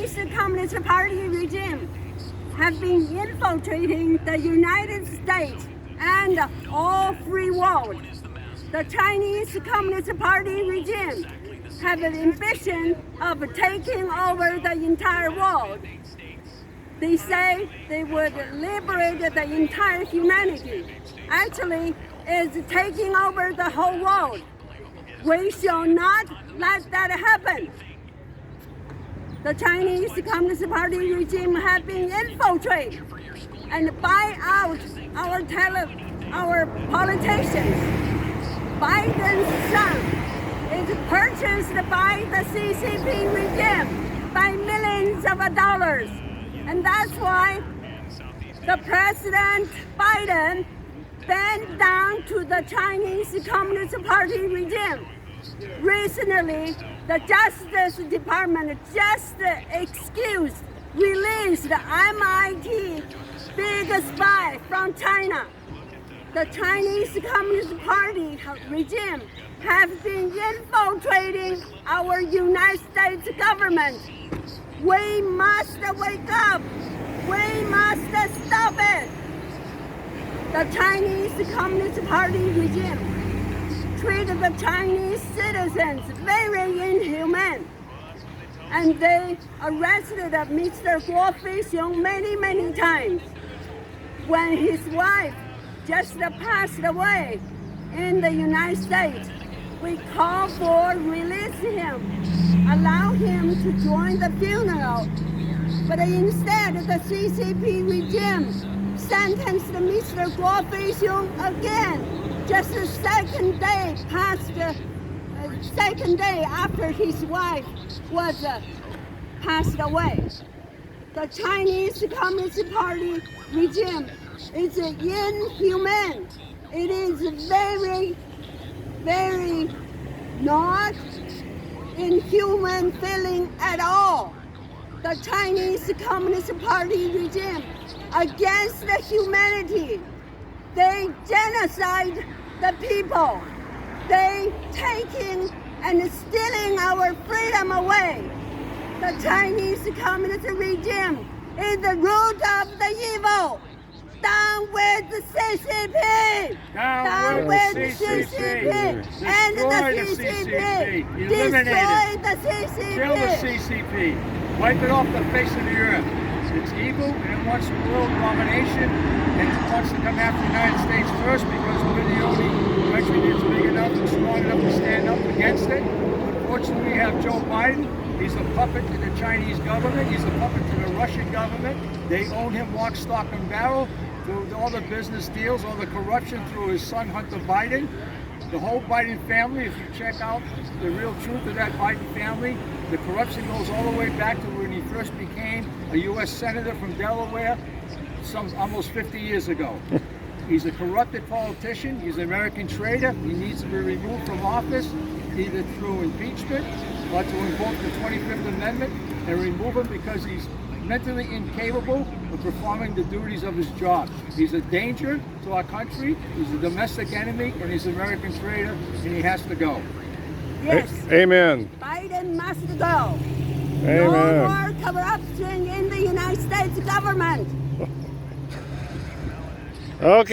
Chinese Communist Party regime have been infiltrating the United States and all free world. The Chinese Communist Party regime have an ambition of taking over the entire world. They say they would liberate the entire humanity. Actually, it's taking over the whole world. We shall not let that happen. The Chinese Communist Party regime have been infiltrated and buy out our politicians. Biden's son is purchased by the CCP regime by millions of dollars. And that's why the President Biden bent down to the Chinese Communist Party regime. Recently, the Justice Department just released the MIT big spy from China. The Chinese Communist Party regime has been infiltrating our United States government. We must wake up. We must stop it. The Chinese Communist Party regime treated the Chinese citizens very inhuman. And they arrested Mr. GUO FEIXIONG many times. When his wife just passed away in the United States, we called for release him, allow him to join the funeral. But instead, the CCP regime sentenced Mr. GUO FEIXIONG again, just the second day after his wife was passed away. The Chinese Communist Party regime is inhuman. It is very not inhuman feeling at all. The Chinese Communist Party regime against the humanity. They genocide the people. They taking and stealing our freedom away. The Chinese Communist regime is the root of the evil. Down with the CCP! Down with the CCP! And the CCP! Destroy the CCP! Kill the CCP! Wipe it off the face of the earth. It's evil and it wants world domination and it wants to come after the United States first because we're the only country that's big enough and strong enough to stand up against it. Unfortunately, we have Joe Biden. He's a puppet to the Chinese government. He's a puppet to the Russian government. They own him lock, stock, and barrel through all the business deals, all the corruption through his son, Hunter Biden. The whole Biden family, if you check out the real truth of that Biden family, the corruption goes all the way back to when he first became a U.S. Senator from Delaware, almost 50 years ago. He's a corrupted politician. He's an American traitor. He needs to be removed from office, either through impeachment or to invoke the 25th Amendment and remove him because he's mentally incapable of performing the duties of his job. He's a danger to our country, he's a domestic enemy, and he's an American traitor, and he has to go. Yes. Amen. Biden must go. Amen. No more corruption in the United States government. Okay.